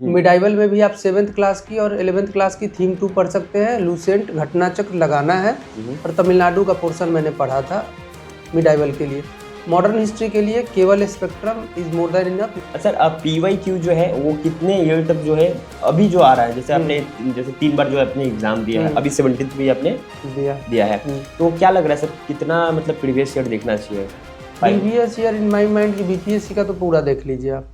Medieval में भी आप 7th क्लास की और 11th क्लास की थीम 2 पढ़ सकते हैं। लूसेंट घटनाचक्र लगाना है और तमिलनाडु का पोर्शन मैंने पढ़ा था मिडाइवल के लिए। मॉडर्न हिस्ट्री के लिए केवल spectrum is more than enough. Sir अब PYQ जो है वो कितने ईयर तक जो है अभी जो आ रहा है, जैसे आपने जैसे 3 बार जो है अपने एग्जाम दिया है, अभी 17th भी आपने दिया है, तो क्या लग रहा है सर कितना मतलब प्रीवियस ईयर देखना चाहिए? Previous year in my mind की BPSC का तो पूरा देख लीजिए आप।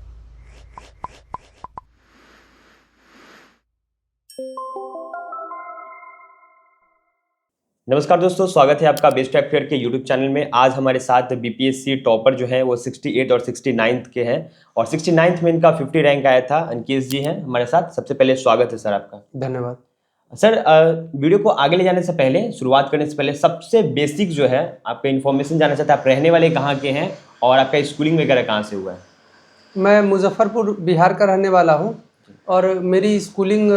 नमस्कार दोस्तों, स्वागत है आपका बेस्ट फेयर के यूट्यूब चैनल में। आज हमारे साथ BPSC टॉपर जो है वो 68 और 69 के हैं और 69th में इनका 50 रैंक आया था। अंकित जी हैं हमारे साथ। सबसे पहले स्वागत है सर आपका। धन्यवाद सर। वीडियो को आगे ले जाने से पहले, शुरुआत करने से पहले सबसे बेसिक जो है आपका इन्फॉर्मेशन जानना चाहते हैं। आप रहने वाले कहाँ के हैं और आपका स्कूलिंग वगैरह कहाँ से हुआ है? मैं मुजफ्फरपुर बिहार का रहने वाला हूँ और मेरी स्कूलिंग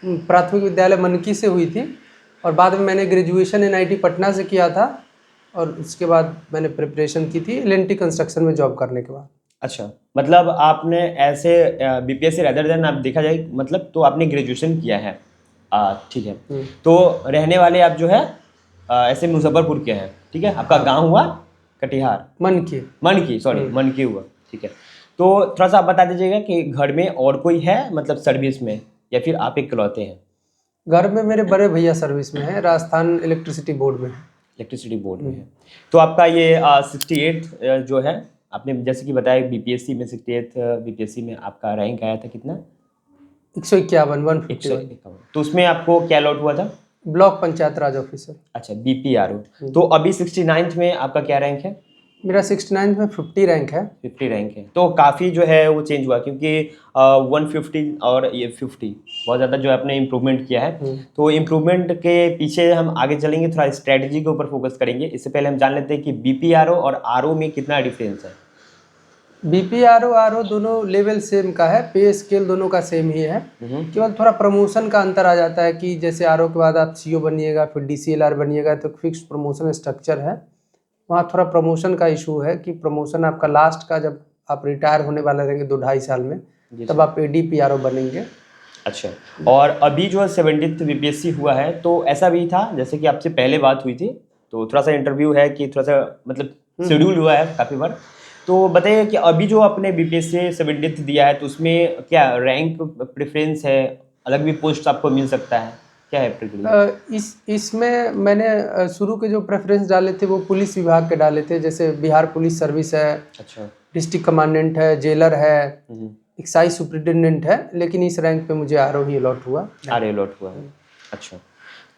प्राथमिक विद्यालय मनकी से हुई थी और बाद में मैंने ग्रेजुएशन NIT पटना से किया था और उसके बाद मैंने प्रिपरेशन की थी LNT कंस्ट्रक्शन में जॉब करने के बाद। अच्छा, मतलब आपने ऐसे BPSC रेदर देन आप देखा जाए मतलब तो आपने ग्रेजुएशन किया है, ठीक है। तो रहने वाले आप जो है ऐसे मुजफ्फरपुर के हैं, ठीक है। आपका गांव हुआ कटिहार, मनकी हुआ, ठीक है। तो थोड़ा सा आप बता दीजिएगा कि घर में और कोई है मतलब सर्विस में या फिर आप इकलौते हैं? घर में मेरे बड़े भैया सर्विस में है, राजस्थान इलेक्ट्रिसिटी बोर्ड में है। इलेक्ट्रिसिटी बोर्ड में है। तो आपका ये 68 जो है आपने जैसे कि बताया BPSC में 68 BPSC में आपका रैंक आया था कितना? 151। तो उसमें आपको क्या अलॉट हुआ था? ब्लॉक पंचायत राज ऑफिसर। अच्छा, BPRO। तो अभी 69th में आपका क्या रैंक है? मेरा 69th में 50 रैंक है। 50 रैंक है, तो काफ़ी जो है वो चेंज हुआ क्योंकि 150 और ये 50 बहुत ज़्यादा जो है आपने इम्प्रूवमेंट किया है। तो इम्प्रूवमेंट के पीछे हम आगे चलेंगे, थोड़ा स्ट्रेटजी के ऊपर फोकस करेंगे। इससे पहले हम जान लेते हैं कि BPRO और RO में कितना डिफरेंस है। BPRO RO दोनों लेवल सेम का है, पे स्केल दोनों का सेम ही है। केवल थोड़ा प्रमोशन का अंतर आ जाता है कि जैसे RO के बाद आप CO बनिएगा, फिर DCLR बनिएगा, तो फिक्स प्रमोशन स्ट्रक्चर है। वहाँ थोड़ा प्रमोशन का इशू है कि प्रमोशन आपका लास्ट का जब आप रिटायर होने वाले रहेंगे 2-2.5 साल में, तब आप AD/PRO बनेंगे। अच्छा, और अभी जो 70th BPSC हुआ है तो ऐसा भी था जैसे कि आपसे पहले बात हुई थी, तो थोड़ा सा इंटरव्यू है कि थोड़ा सा मतलब शेड्यूल हुआ है काफ़ी बार। तो बताइए कि अभी जो आपने BPSC 70th दिया है तो उसमें क्या रैंक प्रेफरेंस है, अलग भी पोस्ट आपको मिल सकता है, क्या है? इसमें मैंने शुरू के जो प्रेफरेंस डाले थे वो पुलिस विभाग के डाले थे, जैसे बिहार पुलिस सर्विस है। अच्छा, डिस्ट्रिक्ट कमांडेंट है, जेलर है, एक्साइज सुप्रिटेंडेंट है, लेकिन इस रैंक पे मुझे RO ही अलॉट हुआ। है। अच्छा,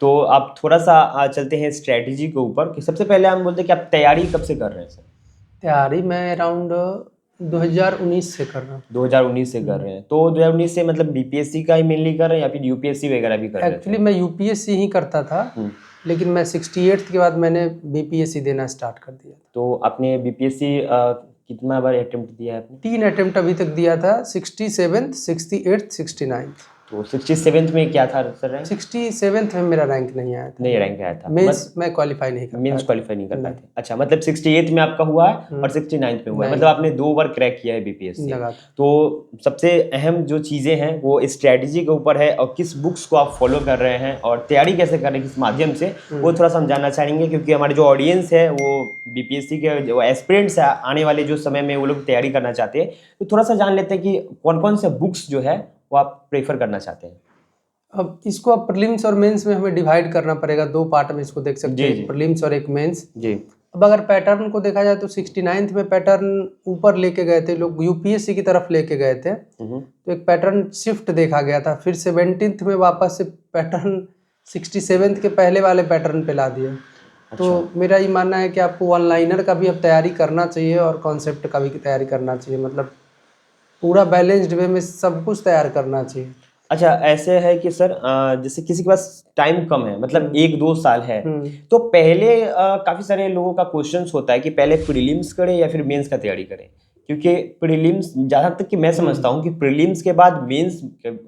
तो आप थोड़ा सा चलते हैं स्ट्रेटजी के ऊपर कि सबसे पहले हम बोलते हैं कि आप तैयारी कब से कर रहे हैं सर? तैयारी मैं अराउंड 2019 से कर रहा हूँ। 2019 से कर रहे हैं, तो 2019 से मतलब BPSC का ही मेनली कर रहे हैं या फिर UPSC वगैरह भी कर रहे हैं? एक्चुअली मैं UPSC ही करता था, लेकिन मैं 68th के बाद मैंने BPSC देना स्टार्ट कर दिया। तो आपने BPSC कितना बार अटेम्प्ट दिया है आपने? 3 अटेम्प्ट अभी तक दिया था, 67th, 68th, 69th। तो 67th में क्या था सर रैंक? 67th में मेरा रैंक नहीं आया था। नहीं रैंक आया था, मेंस मैं क्वालिफाई नहीं कर मेंस क्वालिफाई नहीं कर पाए थे। अच्छा, मतलब 68th में आपका हुआ है और 69th में हुआ है, मतलब आपने 2 बार क्रैक किया है BPSC। तो सबसे अहम जो चीज़ें हैं वो स्ट्रेटजी के ऊपर है और किस बुक्स को आप फॉलो कर रहे हैं और तैयारी कैसे कर रहे हैं, किस माध्यम से, वो थोड़ा सा हम जानना चाहेंगे। क्योंकि हमारे जो ऑडियंस है वो BPSC के जो एस्पिरेंट्स है, आने वाले जो समय में वो लोग तैयारी करना चाहते हैं, तो थोड़ा सा जान लेते हैं कि कौन कौन से बुक्स जो है वो आप प्रेफर करना चाहते हैं। अब इसको अब प्रीलिम्स और मेंस में हमें डिवाइड करना पड़ेगा, 2 पार्ट में इसको देख सकते हैं, प्रीलिम्स और एक मेंस जी। अब अगर पैटर्न को देखा जाए तो 69th में पैटर्न ऊपर लेके गए थे लोग, UPSC की तरफ लेके गए थे, तो एक पैटर्न शिफ्ट देखा गया था। फिर 70th में वापस से पैटर्न 67th के पहले वाले पैटर्न पे ला दिया। अच्छा। तो मेरा ये मानना है कि आपको वन लाइनर का भी अब तैयारी करना चाहिए और कॉन्सेप्ट का भी तैयारी करना चाहिए, मतलब पूरा बैलेंस्ड वे में सब कुछ तैयार करना चाहिए। अच्छा, ऐसे है कि सर जैसे किसी के पास टाइम कम है, मतलब 1-2 साल है, तो पहले काफ़ी सारे लोगों का क्वेश्चंस होता है कि पहले प्रीलिम्स करें या फिर मेंस का तैयारी करें। क्योंकि प्रीलिम्स, जहाँ तक कि मैं समझता हूँ कि प्रीलिम्स के बाद मेंस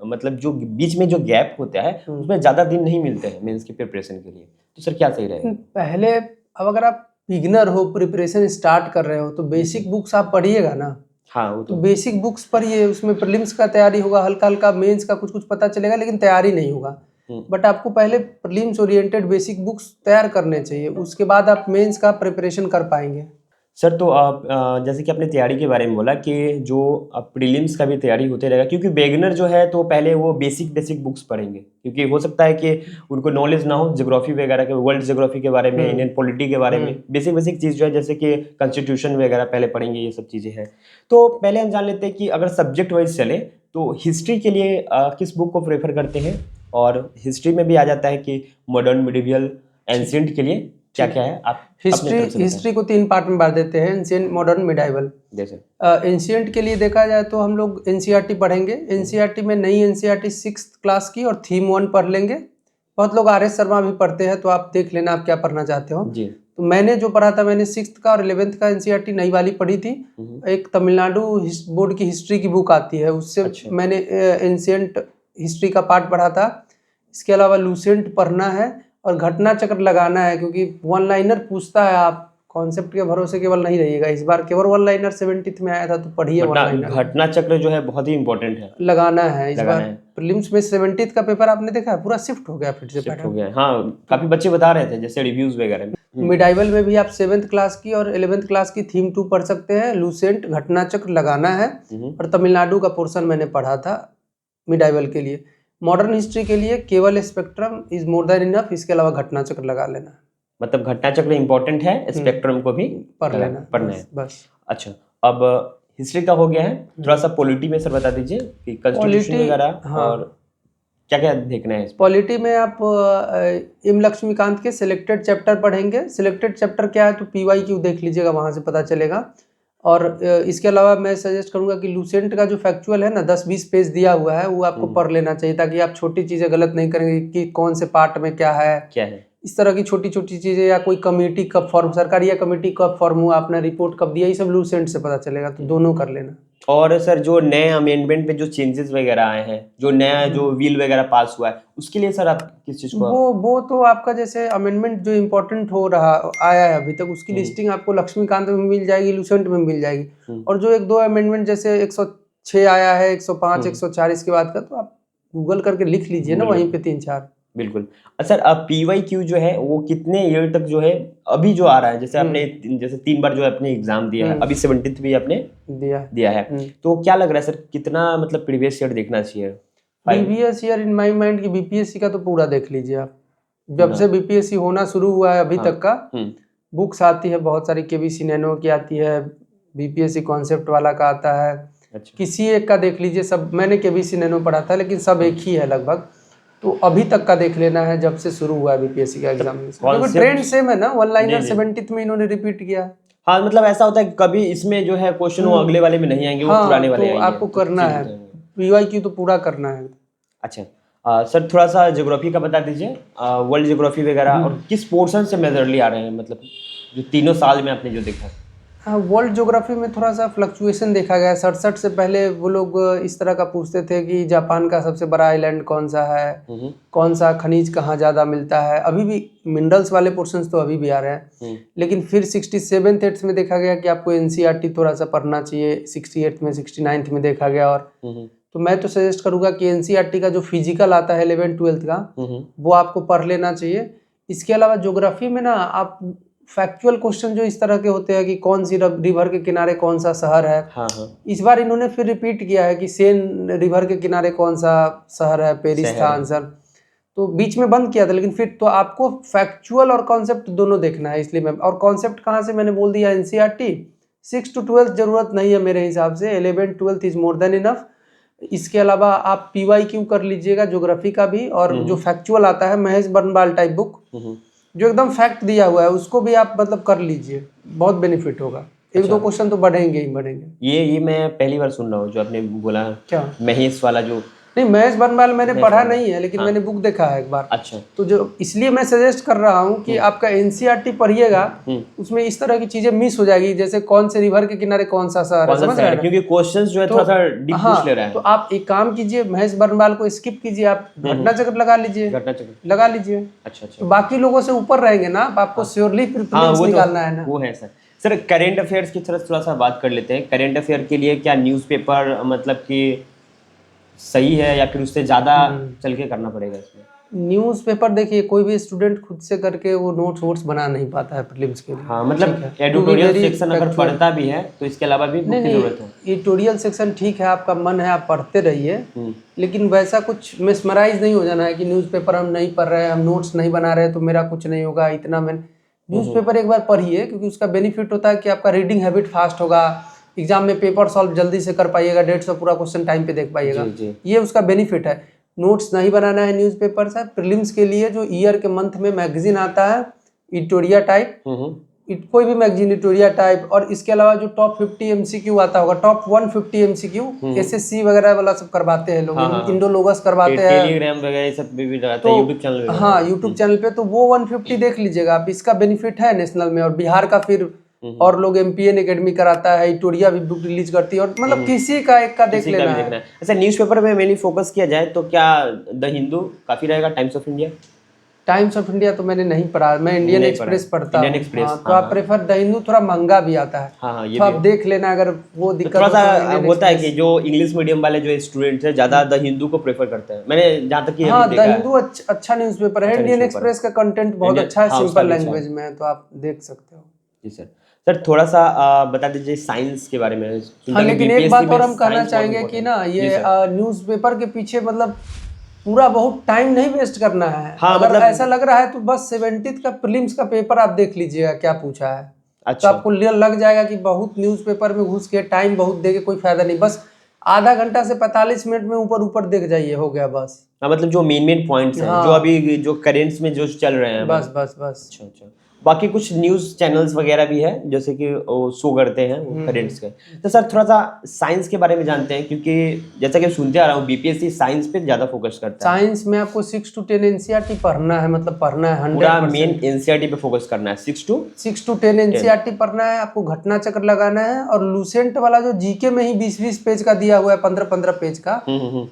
मतलब जो बीच में जो गैप होता है उसमें ज़्यादा दिन नहीं मिलते हैं मेंस की प्रिपरेशन के लिए। तो सर क्या सही रहेगा? पहले अब अगर आप बिगिनर हो, प्रिपरेशन स्टार्ट कर रहे हो, तो बेसिक बुक्स आप पढ़िएगा ना। हाँ वो तो बेसिक बुक्स पर ये उसमें प्रीलिम्स का तैयारी होगा, हल्का हल्का मेंस का कुछ कुछ पता चलेगा, लेकिन तैयारी नहीं होगा। बट आपको पहले प्रीलिम्स ओरिएंटेड बेसिक बुक्स तैयार करने चाहिए, उसके बाद आप मेंस का प्रिपरेशन कर पाएंगे। सर तो आप जैसे कि आपने तैयारी के बारे में बोला कि जो प्रीलिम्स का भी तैयारी होते रहेगा, क्योंकि बेगिनर जो है तो पहले वो बेसिक बुक्स पढ़ेंगे, क्योंकि हो सकता है कि उनको नॉलेज ना हो ज्योग्राफी वगैरह के, वर्ल्ड ज्योग्राफी के बारे में, इंडियन पॉलिटी के बारे में, बेसिक चीज़ जो है जैसे कि कॉन्स्टिट्यूशन वगैरह पहले पढ़ेंगे, ये सब चीज़ें हैं। तो पहले हम जान लेते हैं कि अगर सब्जेक्ट वाइज चले तो हिस्ट्री के लिए किस बुक को प्रेफर करते हैं, और हिस्ट्री में भी आ जाता है कि मॉडर्न, मिडिवल, एंशिएंट के लिए क्या क्या है आप हिस्ट्री को 3 पार्ट में बांट देते हैं, एंशिएंट, मॉडर्न, मिडाइवल। जैसे एंशिएंट के लिए देखा जाए तो हम लोग एनसीईआरटी पढ़ेंगे। एनसीईआरटी में नई एनसीईआरटी 6th क्लास की और थीम 1 पढ़ लेंगे। बहुत लोग RS शर्मा भी पढ़ते हैं, तो आप देख लेना आप क्या पढ़ना चाहते हो जी। तो मैंने जो पढ़ा था, मैंने 6th का और 11th का एनसीईआरटी नई वाली पढ़ी थी। एक तमिलनाडु बोर्ड की हिस्ट्री की बुक आती है, उससे मैंने एंशिएंट हिस्ट्री का पार्ट पढ़ा था। इसके अलावा लूसेंट पढ़ना है और घटना चक्र लगाना है, क्योंकि वन लाइनर पूछता है। आप कॉन्सेप्ट के भरोसे केवल नहीं रहिएगा, इस बार केवल वन लाइनर 70th में आया था, तो पढ़िए वन लाइनर। घटना चक्र जो है बहुत ही इंपॉर्टेंट है, लगाना है। इस बार प्रीलिम्स में 70th का पेपर आपने देखा है, पूरा शिफ्ट हो गया फिर से पैटर्न हो गया। हाँ, काफी बच्चे बता रहे थे जैसे रिव्यूज वगैरह में। मिडाइवल में भी आप 7th क्लास की और 11th क्लास की थीम 2 पढ़ सकते हैं। लूसेंट, घटना चक्र लगाना है, और तमिलनाडु का पोर्शन मैंने पढ़ा था मिडाइवल के लिए। मॉडर्न हिस्ट्री के लिए केवल spectrum is more than enough, इसके अलावा घटना चक्र लगा लेना। मतलब घटना चक्र इंपॉर्टेंट है, स्पेक्ट्रम को भी पढ़ना है बस। अच्छा, अब हिस्ट्री का हो गया है, थोड़ा सा पॉलिटी में सर बता दीजिए कि कॉन्स्टिट्यूशन वगैरह और क्या क्या देखना है। पॉलिटी में आप एम लक्ष्मीकांत के सिलेक्टेड चैप्टर पढ़ेंगे। सिलेक्टेड चैप्टर क्या है तो PYQ देख लीजिएगा, वहाँ से पता चलेगा। और इसके अलावा मैं सजेस्ट करूंगा कि लूसेंट का जो फैक्चुअल है ना, 10-20 पेज दिया हुआ है, वो आपको पढ़ लेना चाहिए, ताकि आप छोटी चीज़ें गलत नहीं करेंगे कि कौन से पार्ट में क्या है। इस तरह की छोटी छोटी चीज़ें, या कोई कमेटी कब फॉर्म, सरकारी या कमेटी कब फॉर्म हुआ, आपने रिपोर्ट कब दिया, ये सब लूसेंट से पता चलेगा, तो दोनों कर लेना। और सर जो नए अमेंडमेंट पे जो चेंजेस वगैरह आए हैं, जो नया जो बिल वगैरह पास हुआ है, उसके लिए सर आप किस चीज़ को? वो तो आपका जैसे अमेंडमेंट जो इम्पोर्टेंट हो रहा आया है अभी तक, उसकी लिस्टिंग आपको लक्ष्मीकांत में मिल जाएगी, लूसेंट में मिल जाएगी। और जो 1-2 अमेंडमेंट जैसे 106 आया है, 105, 104 इसके बाद का, तो आप गूगल करके लिख लीजिए ना, वहीं पे 3-4। बिल्कुल। सर अब PYQ जो है वो कितने ईयर तक जो है अभी जो आ रहा है, जैसे आपने जैसे 3 बार जो है अपने एग्जाम दिया है, अभी 70th भी आपने दिया है, तो क्या लग रहा है सर कितना मतलब प्रीवियस ईयर देखना चाहिए? Previous year in my mind की BPSC का तो पूरा देख लीजिए आप। जब से BPSC होना शुरू हुआ है अभी तक का बुक्स आती है बहुत सारी, KBC नैनो की आती है, BPSC कॉन्सेप्ट वाला का आता है। किसी एक का देख लीजिए, सब मैंने KBC नैनो पढ़ा था, लेकिन सब एक ही है लगभग, तो अभी तक का देख लेना है जब से शुरू हुआ है BPSC का एग्जामिनेशन। क्योंकि ट्रेंड सेम है ना, वन लाइनर 70th में इन्होंने रिपीट किया। हाँ, मतलब ऐसा होता है कि कभी इसमें जो है क्वेश्चन वो अगले वाले में नहीं आएंगे, वो पुराने वाले आएंगे। आपको करना है, PYQ तो पूरा करना है। अच्छा सर, थोड़ा सा ज्योग्राफी का बता दीजिए, वर्ल्ड ज्योग्राफी वगैरह, और किस पोर्शन से मेजरली आ रहे हैं, मतलब जो 3 साल में आपने जो देखा? हाँ, वर्ल्ड ज्योग्राफी में थोड़ा सा फ्लक्चुएशन देखा गया। 67 से पहले वो लोग इस तरह का पूछते थे कि जापान का सबसे बड़ा आइलैंड कौन सा है, कौन सा खनिज कहाँ ज़्यादा मिलता है। अभी भी मिनरल्स वाले पोर्शंस तो अभी भी आ रहे हैं, लेकिन फिर 67th में देखा गया कि आपको NCERT थोड़ा सा पढ़ना चाहिए। 68th में, 69th में देखा गया। और तो मैं तो सजेस्ट करूँगा कि NCERT का जो फिजिकल आता है 11th-12th का, वो आपको पढ़ लेना चाहिए। इसके अलावा ज्योग्राफी में ना आप फैक्चुअल क्वेश्चन जो इस तरह के होते हैं कि कौन सी रिवर के किनारे कौन सा शहर है। इस बार इन्होंने फिर रिपीट किया है कि सेन रिवर के किनारे कौन सा शहर है, पेरिस था आंसर। तो बीच में बंद किया था, लेकिन फिर तो आपको फैक्चुअल और कॉन्सेप्ट दोनों देखना है। इसलिए मैं, और कॉन्सेप्ट कहाँ से मैंने बोल दिया, NCERT 6 to 12 जरूरत नहीं है मेरे हिसाब से, 11-12 इज मोर देन इनफ। इसके अलावा आप PYQ कर लीजिएगा ज्योग्राफी का भी, और जो फैक्चुअल आता है महेश बर्नवाल टाइप बुक जो एकदम फैक्ट दिया हुआ है, उसको भी आप मतलब कर लीजिए, बहुत बेनिफिट होगा। 1-2 क्वेश्चन तो बढ़ेंगे ही बढ़ेंगे। ये मैं पहली बार सुन रहा हूँ जो आपने बोला, क्या महेश वाला जो? नहीं, महेश बर्नवाल मैंने पढ़ा नहीं है, लेकिन मैंने बुक देखा है एक बार। अच्छा, तो जो इसलिए मैं सजेस्ट कर रहा हूँ कि आपका NCERT पढ़िएगा, उसमें इस तरह की चीजें मिस हो जाएगी, जैसे कौन से रिवर के किनारे कौन सा शहर है, समझ रहे हैं? क्योंकि क्वेश्चंस जो है थोड़ा सा डीप पूछ ले रहा है। तो आप एक काम कीजिए, महेश बर्नवाल को स्किप कीजिए, आप घटना चक्र लगा लीजिए, लगा लीजिए। अच्छा, तो बाकी लोगों से ऊपर रहेंगे ना, आपको श्योरली प्रीलिम्स निकालना है ना। वो है सर। सर करेंट अफेयर्स की तरफ थोड़ा सा बात कर लेते हैं। करेंट अफेयर के लिए क्या न्यूज़पेपर मतलब कि सही है या फिर उससे ज़्यादा चल के करना पड़ेगा इसमें? न्यूज़पेपर देखिए, कोई भी स्टूडेंट खुद से करके वो नोट्स वोट्स बना नहीं पाता है प्रीलिम्स के लिए। हाँ, मतलब एडिटोरियल सेक्शन अगर पढ़ता भी है तो इसके अलावा भी बुक की जरूरत है। एडिटोरियल सेक्शन ठीक है, आपका मन है आप पढ़ते रहिए, लेकिन वैसा कुछ मेस्मराइज नहीं हो जाना है कि न्यूज़पेपर हम नहीं पढ़ रहे हैं, हम नोट्स नहीं बना रहे तो मेरा कुछ नहीं होगा। इतना मैं न्यूज़पेपर एक बार पढ़िए, क्योंकि उसका बेनिफिट होता है कि आपका रीडिंग हैबिट फास्ट होगा, एग्जाम में पेपर सॉल्व जल्दी से कर पाइएगा, 150 पूरा क्वेश्चन टाइम पे देख पाइएगा। ये उसका बेनिफिट है। नोट्स नहीं बनाना है न्यूज़पेपर से। प्रीलिम्स के लिए जो ईयर के मंथ में मैगजीन आता है एडिटोरियल टाइप, कोई भी मैगजीन एडिटोरियल टाइप, और इसके अलावा जो टॉप 50 एमसीक्यू आता होगा, टॉप 150 एमसीक्यू एसएससी वगैरह वाला सब करवाते हैं लोग, इंडोलोगस करवाते हैं, टेलीग्राम वगैरह सब भी रहता है यूट्यूब चैनल पे। हाँ, यूट्यूब चैनल पे तो वो 150 देख लीजिएगा आप। इसका बेनिफिट है नेशनल में, और बिहार का फिर और लोग एमपीएन एकेडमी कराता है, एडिटोरियल भी बुक रिलीज करती है, और मतलब किसी का एक का देख लेना है। अच्छा, न्यूज़पेपर में मेनली फोकस किया जाए तो क्या द हिंदू काफी रहेगा? Times of India? Times of India तो मैंने नहीं पढ़ा, मैं इंडियन एक्सप्रेस पढ़ता हूँ। हाँ, तो आप प्रेफर द हिंदू, थोड़ा महंगा भी आता है। हाँ, तो आप देख लेना, अगर वो दिक्कत थोड़ा सा होता है कि जो इंग्लिश मीडियम वाले जो स्टूडेंट्स हैं ज्यादा द हिंदू को प्रेफर करते हैं, मैंने जहाँ तक कि हाँ, द हिंदू अच्छा न्यूज़पेपर है। इंडियन एक्सप्रेस का कंटेंट बहुत अच्छा है, सिंपल लैंग्वेज में है, तो आप देख सकते हो। जी सर। सर थोड़ा सा बता दीजिए साइंस के बारे में। हाँ, लेकिन एक बात और हम कहना चाहेंगे कि ना, ये न्यूज़पेपर के पीछे मतलब पूरा बहुत टाइम नहीं वेस्ट करना है। हाँ, अगर मतलब ऐसा लग रहा है तो बस 70th का प्रीलिम्स का पेपर आप देख लीजिएगा क्या पूछा है। अच्छा। तो आपको लग जाएगा कि बहुत न्यूज़पेपर में घुस के टाइम बहुत देके कोई फायदा नहीं, बस आधा घंटा से 45 मिनट में ऊपर देख जाइए, हो गया बस। हाँ, मतलब जो मेन पॉइंट्स हैं, जो अभी जो करेंट्स में जो चल रहे हैं, बस। अच्छा। बाकी कुछ न्यूज़ चैनल्स वगैरह भी है जैसे कि शो करते हैं करेंट्स के। तो सर थोड़ा सा साइंस के बारे में जानते हैं, क्योंकि जैसा कि सुनते आ रहा हूँ बीपीएससी साइंस पे ज्यादा फोकस करता है। साइंस में आपको 6 to 10 एनसीईआरटी पढ़ना है, मतलब पढ़ना है 100%। पूरा मेन एनसीईआरटी पे फोकस करना है। 6 to 10 एनसीईआरटी पढ़ना है आपको, घटना चक्र लगाना है, और लूसेंट वाला जो जीके में ही 20-20 पेज का दिया हुआ है, 15-15 पेज का,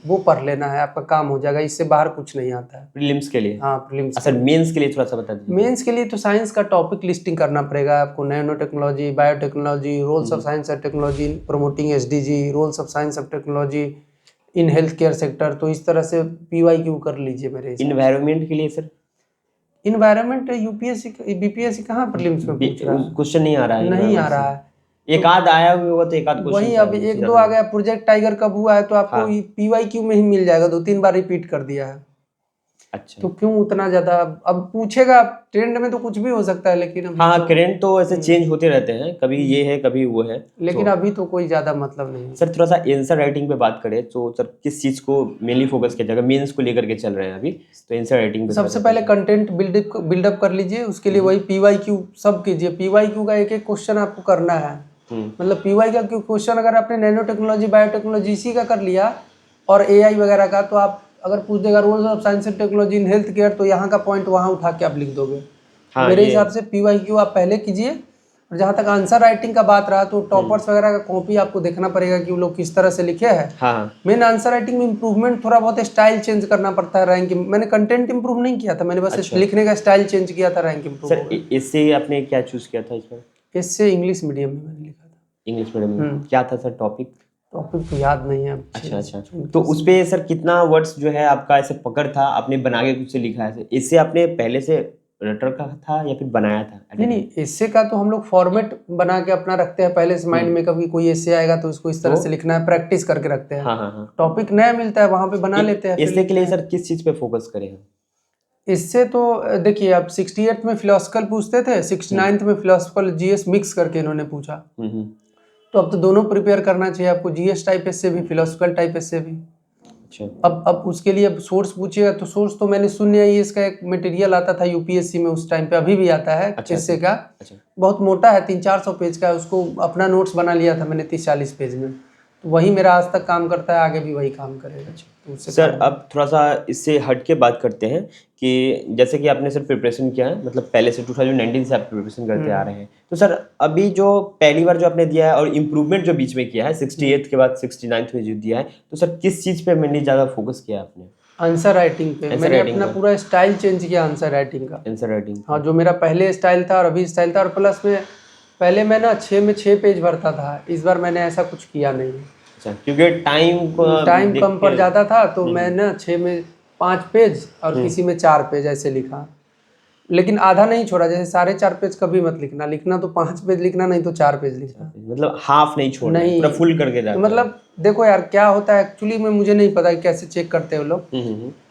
वो पढ़ लेना है, आपका काम हो जाएगा। इससे बाहर कुछ नहीं आता है प्रीलिम्स के लिए। हाँ, प्रीलिम्स। अच्छा, मेंस के लिए थोड़ा सा बता दीजिए। मेंस के लिए तो साइंस का टॉपिक लिस्टिंग करना पड़ेगा आपको। Nano technology, biotechnology, roles of science and technology promoting SDG, roles of science of technology in health care sector. तो इस तरह से पीवाईक्यू कर लीजिए मेरे हिसाब से। इन्वायरमेंट के लिए सर? इन्वायरमेंट यूपीएससी बीपीएससी कहाँ प्रीलिम्स में पूछ रहा है? क्वेश्चन नहीं आ रहा है। नहीं आ रहा है। एक आध आया हुआ तो एक आध क्वेश्चन वही अभी 1-2 आ गया। प्रोजेक्ट टाइगर कब हुआ है तो आपको पीवाईक्यू में ही मिल जाएगा, 2-3 बार रिपीट कर दिया है। अच्छा, तो क्यों उतना ज्यादा अब पूछेगा? ट्रेंड में तो कुछ भी हो सकता है, लेकिन हाँ, करंट तो ऐसे चेंज होते रहते हैं, कभी ये है कभी वो है, लेकिन अभी तो कोई ज्यादा मतलब नहीं। सर थोड़ा सा आंसर राइटिंग पे बात करें तो सर किस चीज को मेनली फोकस किया जाएगा? मेंस को लेकर के चल रहे हैं अभी, तो आंसर राइटिंग पे सबसे पहले कंटेंट बिल्डअप कर लीजिए। उसके लिए वही पीवाईक्यू सब कीजिए। पीवाईक्यू का एक एक क्वेश्चन आपको करना है। मतलब पीवाईक्यू क्वेश्चन अगर आपने नैनो टेक्नोलॉजी, बायोटेक्नोलॉजी इसी का कर लिया और एआई वगैरह का, तो आप अगर पूछ देगा roles of science and technology in health care, तो यहाँ का पॉइंट वहाँ उठा के आप लिख दोगे। हाँ, मेरे हिसाब से पीवाईक्यू आप पहले कीजिए। और जहाँ तक आंसर राइटिंग का बात रहा, तो टॉपर्स वगैरह का कॉपी आपको देखना पड़ेगा कि वो लोग किस तरह से लिखे हैं। हाँ। मेन आंसर राइटिंग में इंप्रूवमेंट थोड़ा बहुत स्टाइल चेंज करना पड़ता है। रैंकिंग मैंने कंटेंट इंप्रूव नहीं किया था, मैंने बस लिखने का स्टाइल चेंज किया था, रैंक इंप्रूव। सर इससे आपने क्या चूज किया था इसमें? इससे इंग्लिश मीडियम में मैंने लिखा था। इंग्लिश मीडियम में क्या था सर टॉपिक? टॉपिक तो याद नहीं है। अच्छा। तो उस पे सर कितना वर्ड्स जो है आपका ऐसे पकड़ था, आपने बना के कुछ से लिखा है? इससे आपने पहले से रटर का था या फिर बनाया था? नहीं, एसे का तो हम लोग फॉर्मेट बना के अपना रखते हैं पहले से माइंड में। कभी कोई एसे आएगा तो इसको इस तरह से लिखना है, प्रैक्टिस करके रखते हैं। हाँ। टॉपिक नया मिलता है वहां पे बना लेते हैं। इससे के लिए सर किस चीज पे फोकस करें? इससे तो देखिए, अब 68 में फिलोसफिकल पूछते थे, 69th में फिलोसफिकल जीएस मिक्स करके इन्होंने पूछा। तो अब तो दोनों प्रिपेयर करना चाहिए आपको, जीएस टाइप एस से भी, फिलोसफिकल टाइप एस से भी। अच्छा। अब उसके लिए सोर्स पूछिएगा तो सोर्स तो मैंने सुन लिया, इसका एक मटेरियल आता था यूपीएससी में उस टाइम पे, अभी भी आता है। अच्छा, एस्से का। अच्छा। बहुत मोटा है, 300-400 पेज का है। उसको अपना नोट्स बना लिया था मैंने 30-40 पेज में। तो वही मेरा आज तक काम करता है, आगे भी वही काम करेगा। तो सर अब थोड़ा सा इससे हट के बात करते हैं कि जैसे कि आपने सर प्रिपरेशन किया है, मतलब पहले से 2019 से आप प्रिपरेशन करते आ रहे हैं, तो सर अभी जो पहली बार जो आपने दिया है और इम्प्रूवमेंट जो बीच में किया है 68 के बाद 69 में जो दिया है, तो सर किस चीज़ पे मैंने ज़्यादा फोकस किया आपने? आंसर राइटिंग पे। मैंने अपना पूरा स्टाइल चेंज किया आंसर राइटिंग का। आंसर राइटिंग, हाँ, जो मेरा पहले स्टाइल था और अभी स्टाइल था, और प्लस में पहले मैं ना 6 में 6 पेज भरता था, इस बार मैंने ऐसा कुछ किया नहीं। अच्छा, क्योंकि टाइम कम पड़ जाता था तो मैं ना 6 में 5 पेज और किसी में 4 पेज ऐसे लिखा, लेकिन आधा नहीं छोड़ा। जैसे 4.5 पेज कभी मत लिखना, लिखना तो 5 पेज लिखना, नहीं तो 4 पेज लिखना, मतलब हाफ नहीं छोड़ना, नहीं पूरा फुल करके जाना। तो मतलब देखो यार क्या होता है एक्चुअली में, मुझे नहीं पता कि कैसे चेक करते हो लोग,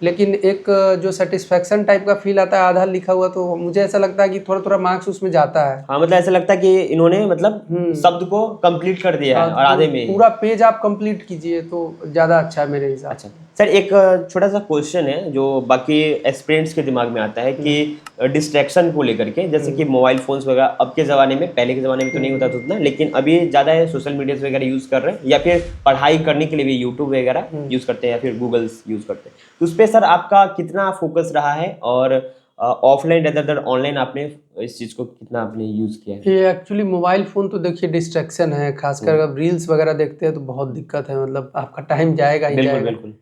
लेकिन एक जो सेटिस्फेक्शन टाइप का फील आता है आधा लिखा हुआ, तो मुझे ऐसा लगता है कि थोड़ा थोड़ा मार्क्स उसमें जाता है। हाँ, मतलब ऐसा लगता है कि इन्होंने मतलब शब्द को कंप्लीट कर दिया है और आधे में पूरा पेज आप कंप्लीट कीजिए तो ज्यादा अच्छा है मेरे हिसाब से। अच्छा सर, एक छोटा सा क्वेश्चन है जो बाकी एस्पिरेंट्स के दिमाग में आता है कि डिस्ट्रैक्शन को लेकर के, जैसे कि मोबाइल फोन्स वगैरह अब के ज़माने में, पहले के ज़माने में तो नहीं होता था उतना, लेकिन अभी ज़्यादा है, सोशल मीडिया वगैरह यूज़ कर रहे हैं, या फिर पढ़ाई करने के लिए भी यूट्यूब वगैरह यूज़ करते हैं, या फिर गूगल्स यूज़ करते हैं, तो उस पर सर आपका कितना फोकस रहा है, और ऑफलाइन रेदर देन ऑनलाइन आपने इस चीज़ को कितना आपने यूज़ किया है? ये एक्चुअली मोबाइल फ़ोन तो देखिए डिस्ट्रैक्शन है, खासकर अगर रील्स वगैरह देखते हैं तो बहुत दिक्कत है, मतलब आपका टाइम जाएगा ही जाएगा। बिल्कुल।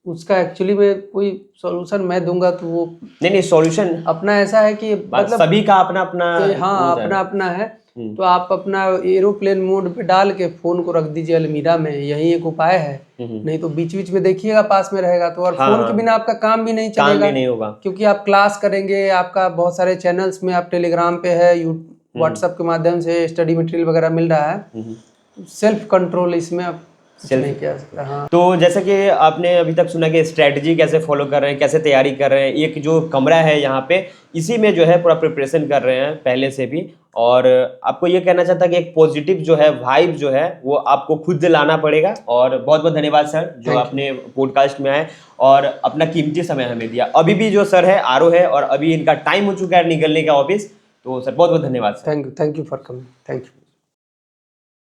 उसका एक्चुअली में कोई सॉल्यूशन मैं दूंगा तो वो नहीं, सॉल्यूशन अपना ऐसा है कि मतलब सभी का अपना अपना, हाँ अपना अपना है। तो आप अपना एरोप्लेन मोड पे डाल के फोन को रख दीजिए अलमीरा में, यही एक उपाय है। नहीं तो बीच बीच में देखिएगा, पास में रहेगा तो, और फोन के बिना आपका काम भी नहीं चलेगा, नहीं होगा, क्योंकि आप क्लास करेंगे, आपका बहुत सारे चैनल्स में, आप टेलीग्राम पे है, व्हाट्सएप के माध्यम से स्टडी मटेरियल वगैरह मिल रहा है। सेल्फ कंट्रोल इसमें आप नहीं किया सकता। हाँ, तो जैसे कि आपने अभी तक सुना कि स्ट्रेटजी कैसे फॉलो कर रहे हैं, कैसे तैयारी कर रहे हैं, एक जो कमरा है यहाँ पे, इसी में जो है पूरा प्रिपरेशन कर रहे हैं पहले से भी, और आपको ये कहना चाहता कि एक पॉजिटिव जो है वाइब जो है वो आपको खुद लाना पड़ेगा। और बहुत बहुत धन्यवाद सर जो आपने पॉडकास्ट में आए और अपना कीमती समय हमें दिया। अभी भी जो सर है आरो है, और अभी इनका टाइम हो चुका है निकलने का ऑफिस, तो सर बहुत बहुत धन्यवाद sir. Thank you for coming, thank you.